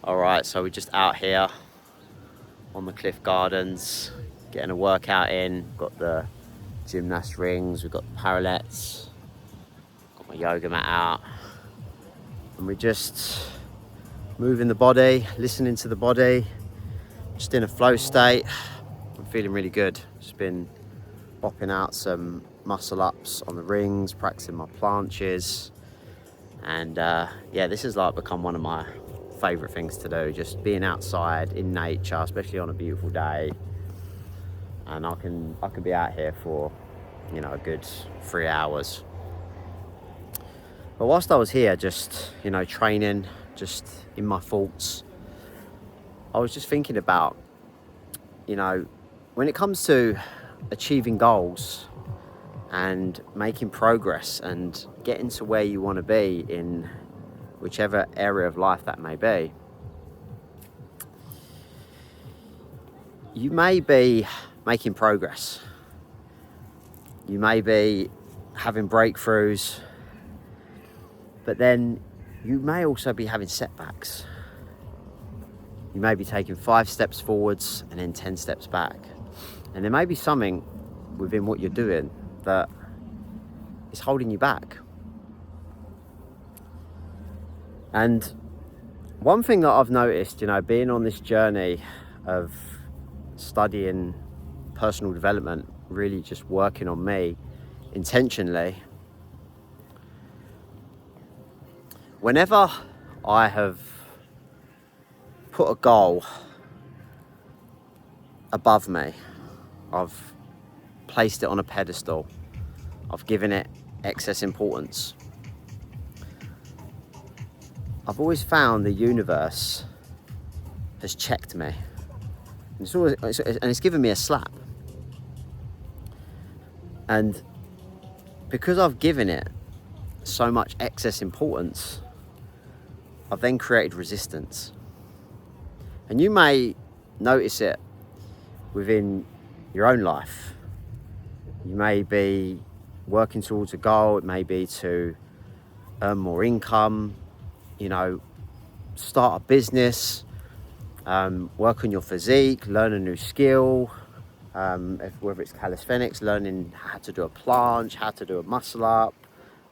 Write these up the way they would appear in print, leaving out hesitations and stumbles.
All right, so we're just out here on the Cliff Gardens, getting a workout in. Got the gymnast rings, we've got the parallettes, got my yoga mat out, and we're just moving the body, listening to the body, just in a flow state. I'm feeling really good. Just been bopping out some muscle ups on the rings, practicing my planches, and yeah, this has like become one of my favorite things to do, just being outside in nature, especially on a beautiful day. And I can be out here for, you know, a good 3 hours. But whilst I was here, just, you know, training, just in my thoughts, I was just thinking about, you know, when it comes to achieving goals and making progress and getting to where you want to be in whichever area of life that may be, you may be making progress. You may be having breakthroughs, but then you may also be having setbacks. You may be taking 5 steps forwards and then 10 steps back. And there may be something within what you're doing that is holding you back. And one thing that I've noticed, you know, being on this journey of studying personal development, really just working on me intentionally, whenever I have put a goal above me, I've placed it on a pedestal, I've given it excess importance, I've always found the universe has checked me. And it's given me a slap. And because I've given it so much excess importance, I've then created resistance. And you may notice it within your own life. You may be working towards a goal. It may be to earn more income, you know, start a business, work on your physique, learn a new skill, whether it's calisthenics, learning how to do a planche, how to do a muscle up,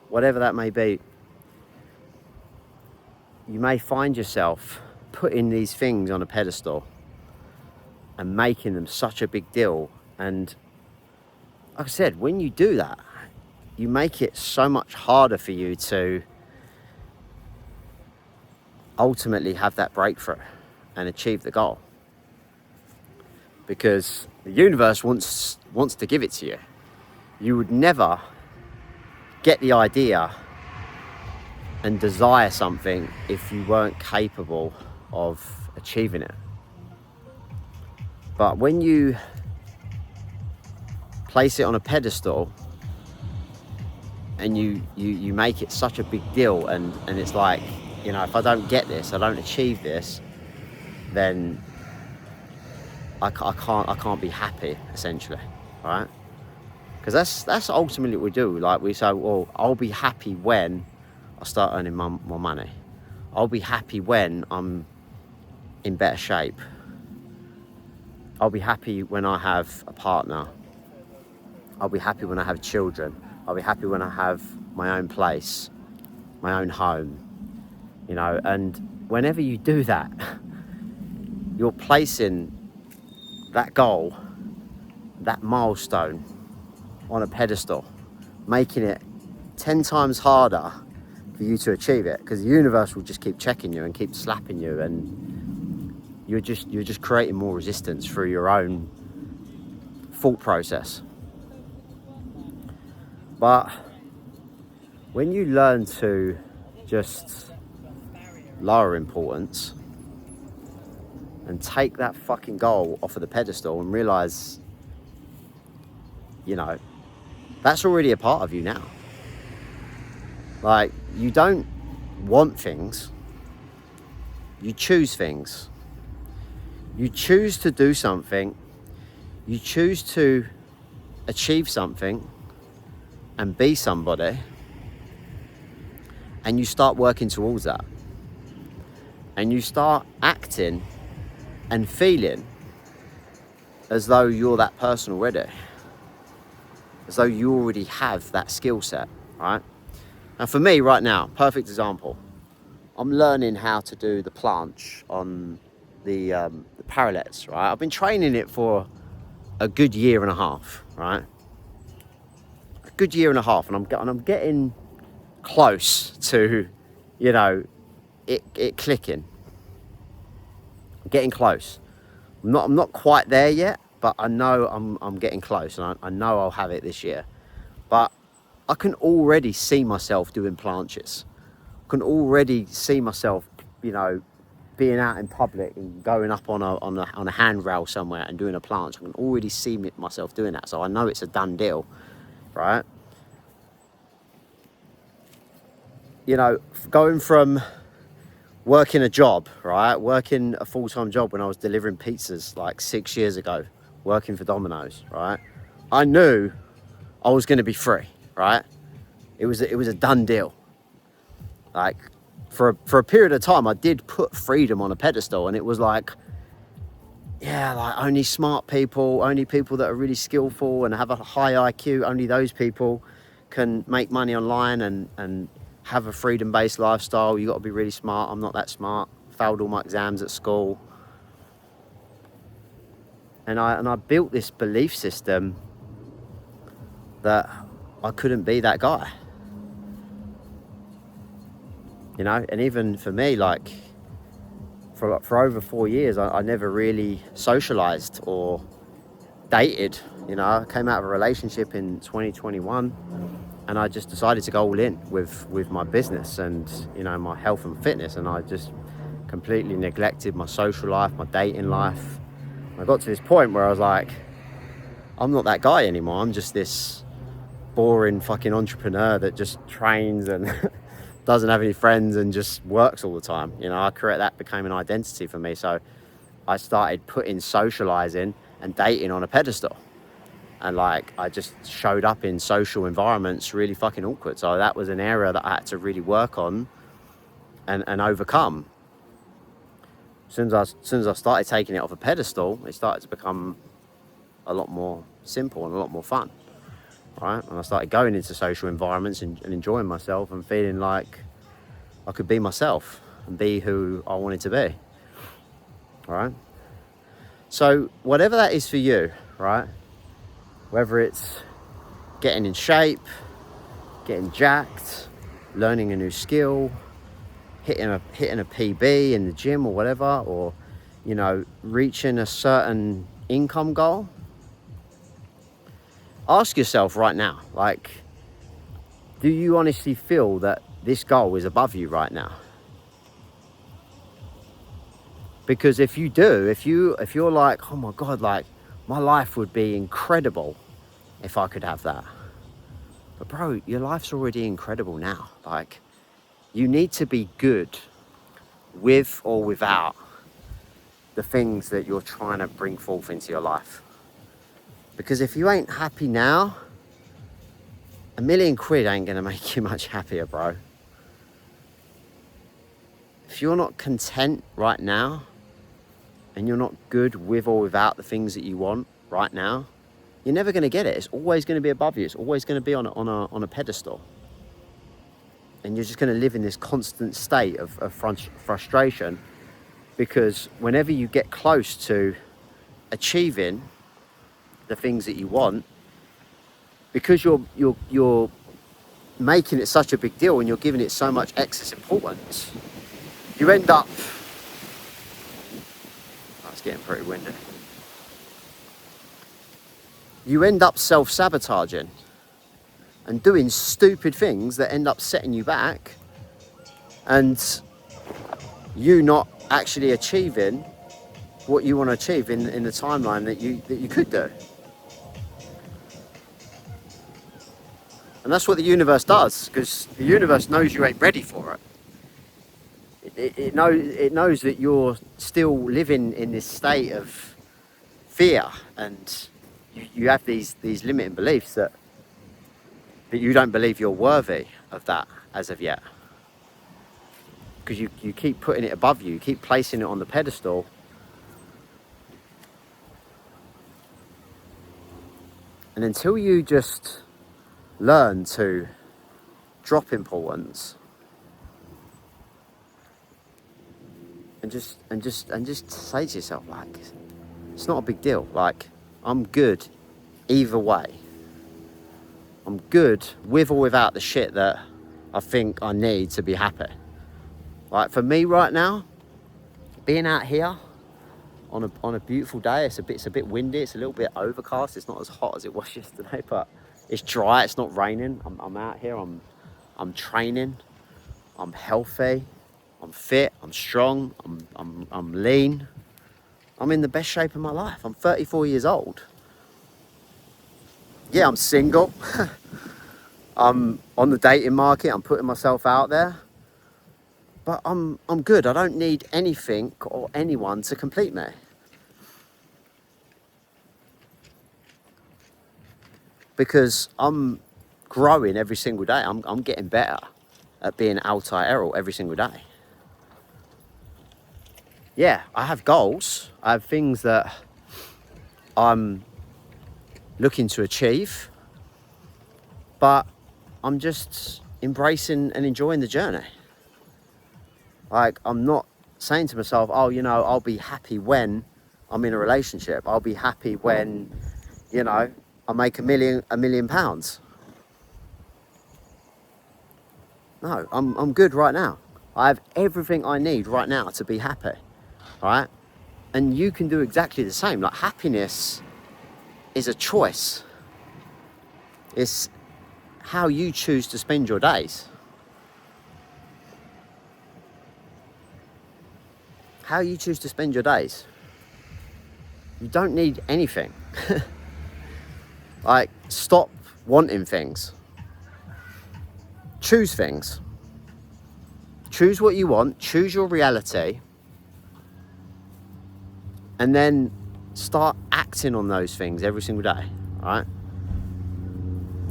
whatever that may be. You may find yourself putting these things on a pedestal and making them such a big deal. And like I said, when you do that, you make it so much harder for you to ultimately have that breakthrough and achieve the goal, because the universe wants to give it to you. You would never get the idea and desire something if you weren't capable of achieving it. But when you place it on a pedestal and you make it such a big deal, and it's like, you know, if I don't get this, I don't achieve this, then I can't be happy, essentially, right? Because that's ultimately what we do. Like, we say, well, I'll be happy when I start earning more money. I'll be happy when I'm in better shape. I'll be happy when I have a partner. I'll be happy when I have children. I'll be happy when I have my own place, my own home, you know. And whenever you do that, you're placing that goal, that milestone, on a pedestal, making it 10 times harder for you to achieve it, because the universe will just keep checking you and keep slapping you, and you're just creating more resistance through your own thought process. But when you learn to just lower importance and take that fucking goal off of the pedestal and realize, you know, that's already a part of you now. Like, you don't want things, you choose things. You choose to do something, you choose to achieve something and be somebody, and you start working towards that. and you start acting and feeling as though you're that person already, as though you already have that skill set, right? And for me right now, perfect example, I'm learning how to do the planche on the parallettes, right? I've been training it for a good year and a half, right? A good year and a half, and I'm getting close to, you know, it clicking. I'm getting close. I'm not quite there yet, but I know I'm getting close, and I know I'll have it this year. But I can already see myself doing planches. I can already see myself, you know, being out in public and going up on a handrail somewhere and doing a planche. I can already see myself doing that, so I know it's a done deal, right? You know, going from working a job, right? Working a full-time job when I was delivering pizzas like 6 years ago, working for Domino's, right? I knew I was going to be free, right? It was a done deal. Like for a period of time, I did put freedom on a pedestal, and it was like, yeah, like only smart people, only people that are really skillful and have a high IQ, only those people can make money online and have a freedom-based lifestyle. You got to be really smart. I'm not that smart. Failed all my exams at school. And I built this belief system that I couldn't be that guy. You know, and even for me, like for over 4 years, I never really socialized or dated. You know, I came out of a relationship in 2021, and I just decided to go all in with my business and, you know, my health and fitness, and I just completely neglected my social life, my dating life. I got to this point where I was like, I'm not that guy anymore. I'm just this boring fucking entrepreneur that just trains and doesn't have any friends and just works all the time. You know, that became an identity for me. So I started putting socializing and dating on a pedestal. And like, I just showed up in social environments really fucking awkward. So that was an area that I had to really work on and overcome. As soon as I started taking it off a pedestal, it started to become a lot more simple and a lot more fun, right? And I started going into social environments and enjoying myself and feeling like I could be myself and be who I wanted to be, right? So whatever that is for you, right? Whether it's getting in shape, getting jacked, learning a new skill, hitting a PB in the gym or whatever, or, you know, reaching a certain income goal, ask yourself right now, like, do you honestly feel that this goal is above you right now? Because if you do, if you're like, oh my God, like my life would be incredible if I could have that. But bro, your life's already incredible now. Like, you need to be good with or without the things that you're trying to bring forth into your life. Because if you ain't happy now, £1 million ain't gonna make you much happier, bro. If you're not content right now, and you're not good with or without the things that you want right now, you're never gonna get it. It's always gonna be above you. It's always gonna be on a pedestal. And you're just gonna live in this constant state of frustration, because whenever you get close to achieving the things that you want, because you're making it such a big deal and you're giving it so much excess importance, you end up, oh, it's getting pretty windy, you end up self-sabotaging and doing stupid things that end up setting you back, and you not actually achieving what you want to achieve in the timeline that you could do. And that's what the universe does, because the universe knows you ain't ready for it. It knows that you're still living in this state of fear, and you have these limiting beliefs that you don't believe you're worthy of that as of yet. because you keep putting it above you, keep placing it on the pedestal. And until you just learn to drop importance and just say to yourself, like, it's not a big deal. Like, I'm good either way. I'm good with or without the shit that I think I need to be happy. Like, for me right now, being out here on a beautiful day, it's a bit windy, it's a little bit overcast, it's not as hot as it was yesterday, but it's dry, it's not raining. I'm out here, I'm training, I'm healthy, I'm fit, I'm strong, I'm lean. I'm in the best shape of my life. I'm 34 years old. Yeah, I'm single. I'm on the dating market, I'm putting myself out there. But I'm good. I don't need anything or anyone to complete me. Because I'm growing every single day. I'm getting better at being Altai Errol every single day. Yeah, I have goals. I have things that I'm looking to achieve. But I'm just embracing and enjoying the journey. Like, I'm not saying to myself, oh, you know, I'll be happy when I'm in a relationship. I'll be happy when, you know, I make £1 million. No, I'm good right now. I have everything I need right now to be happy, right? And you can do exactly the same. Like, happiness is a choice. It's how you choose to spend your days. How you choose to spend your days. You don't need anything. Like, stop wanting things. Choose things. Choose what you want, choose your reality, and then start acting on those things every single day, right?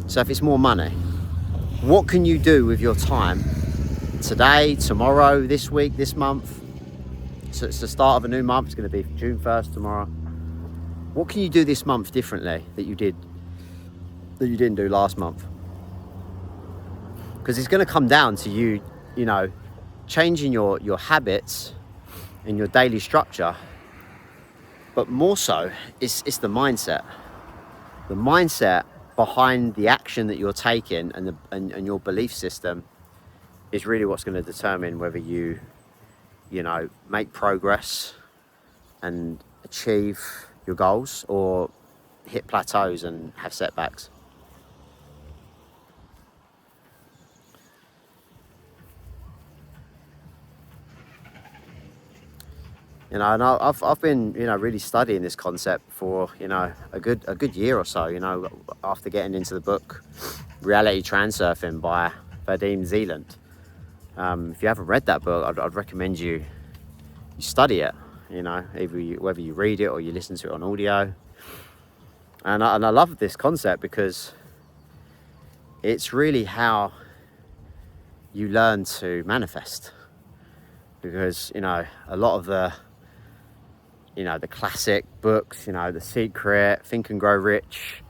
So if it's more money, what can you do with your time today, tomorrow, this week, this month? So it's the start of a new month, it's going to be June 1st tomorrow. What can you do this month differently that you didn't do last month? Because it's going to come down to you, you know, changing your habits and your daily structure. But more so, it's the mindset. The mindset behind the action that you're taking and your belief system is really what's going to determine whether you know, make progress and achieve your goals or hit plateaus and have setbacks. You know, and I've been, you know, really studying this concept for, you know, a good year or so, you know, after getting into the book Reality Transurfing by Vadim Zealand. If you haven't read that book, I'd recommend you study it, you know, whether you read it or you listen to it on audio. And I love this concept because it's really how you learn to manifest. Because, you know, a lot of the, you know, the classic books, you know, The Secret, Think and Grow Rich,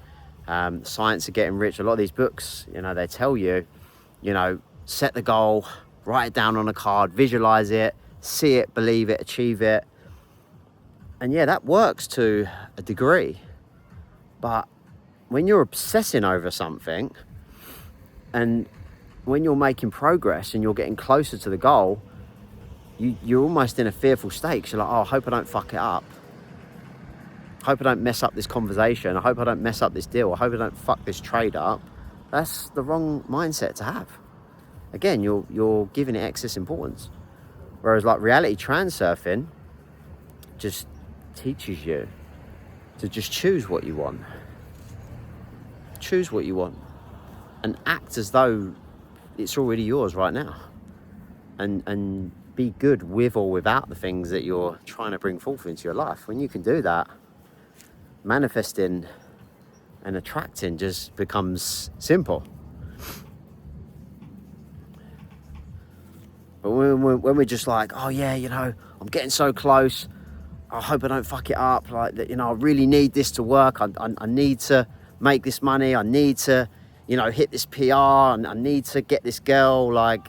Science of Getting Rich, a lot of these books, you know, they tell you, you know, set the goal, write it down on a card, visualize it, see it, believe it, achieve it. And yeah, that works to a degree. But when you're obsessing over something and when you're making progress and you're getting closer to the goal, you're almost in a fearful state. You're like, oh, I hope I don't fuck it up. I hope I don't mess up this conversation. I hope I don't mess up this deal. I hope I don't fuck this trade up. That's the wrong mindset to have. Again, you're giving it excess importance. Whereas like reality transurfing just teaches you to just choose what you want. Choose what you want and act as though it's already yours right now. And be good with or without the things that you're trying to bring forth into your life. When you can do that, manifesting and attracting just becomes simple. But when we're just like, oh yeah, you know, I'm getting so close, I hope I don't fuck it up, like that, you know, I really need this to work, I need to make this money, I need to, you know, hit this PR, and I need to get this girl. Like,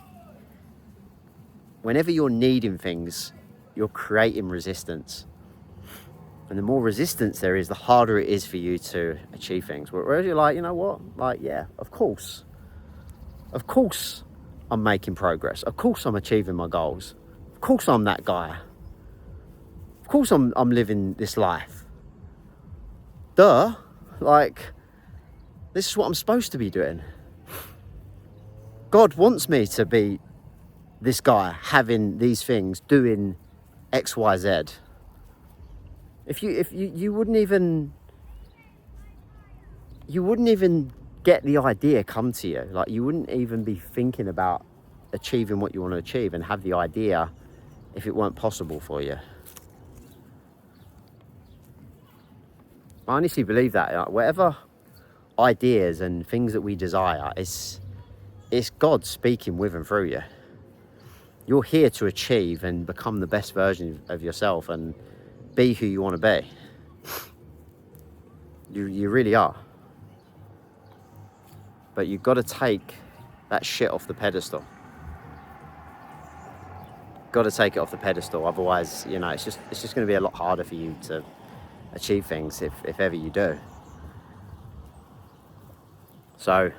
whenever you're needing things, you're creating resistance. And the more resistance there is, the harder it is for you to achieve things. Whereas you're like, you know what? Like, yeah, of course I'm making progress. Of course I'm achieving my goals. Of course I'm that guy. Of course I'm living this life. Duh. Like, this is what I'm supposed to be doing. God wants me to be this guy, having these things, doing X, Y, Z. If you wouldn't even get the idea come to you. Like, you wouldn't even be thinking about achieving what you want to achieve and have the idea if it weren't possible for you. I honestly believe that, like, whatever ideas and things that we desire, it's God speaking with and through you. You're here to achieve and become the best version of yourself and be who you want to be. You really are. But you've got to take that shit off the pedestal. Got to take it off the pedestal. Otherwise, you know, it's just going to be a lot harder for you to achieve things if ever you do. So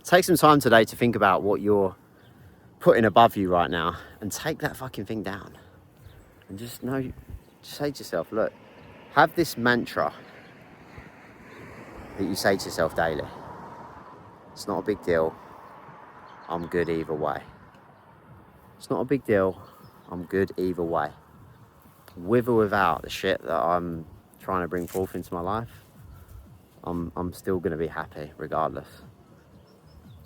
take some time today to think about what you're putting above you right now, and take that fucking thing down. And just say to yourself, look, have this mantra that you say to yourself daily. It's not a big deal. I'm good either way. It's not a big deal. I'm good either way. With or without the shit that I'm trying to bring forth into my life, I'm still going to be happy regardless.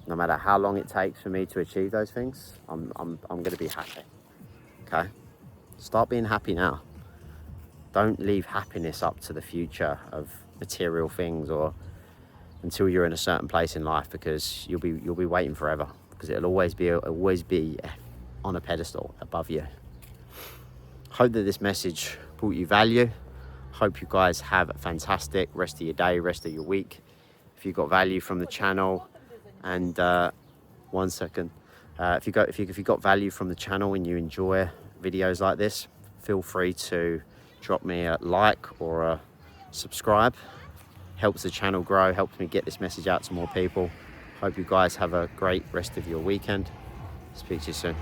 No matter how long it takes for me to achieve those things, I'm going to be happy. Okay? Start being happy now. Don't leave happiness up to the future of material things or until you're in a certain place in life, because you'll be waiting forever, because it'll always be on a pedestal above you. Hope that this message brought you value. Hope you guys have a fantastic rest of your day, rest of your week. If you got value from the channel, and one second, if you got value from the channel and you enjoy videos like this, feel free to drop me a like or a subscribe. Helps the channel grow, helps me get this message out to more people. Hope you guys have a great rest of your weekend. Speak to you soon.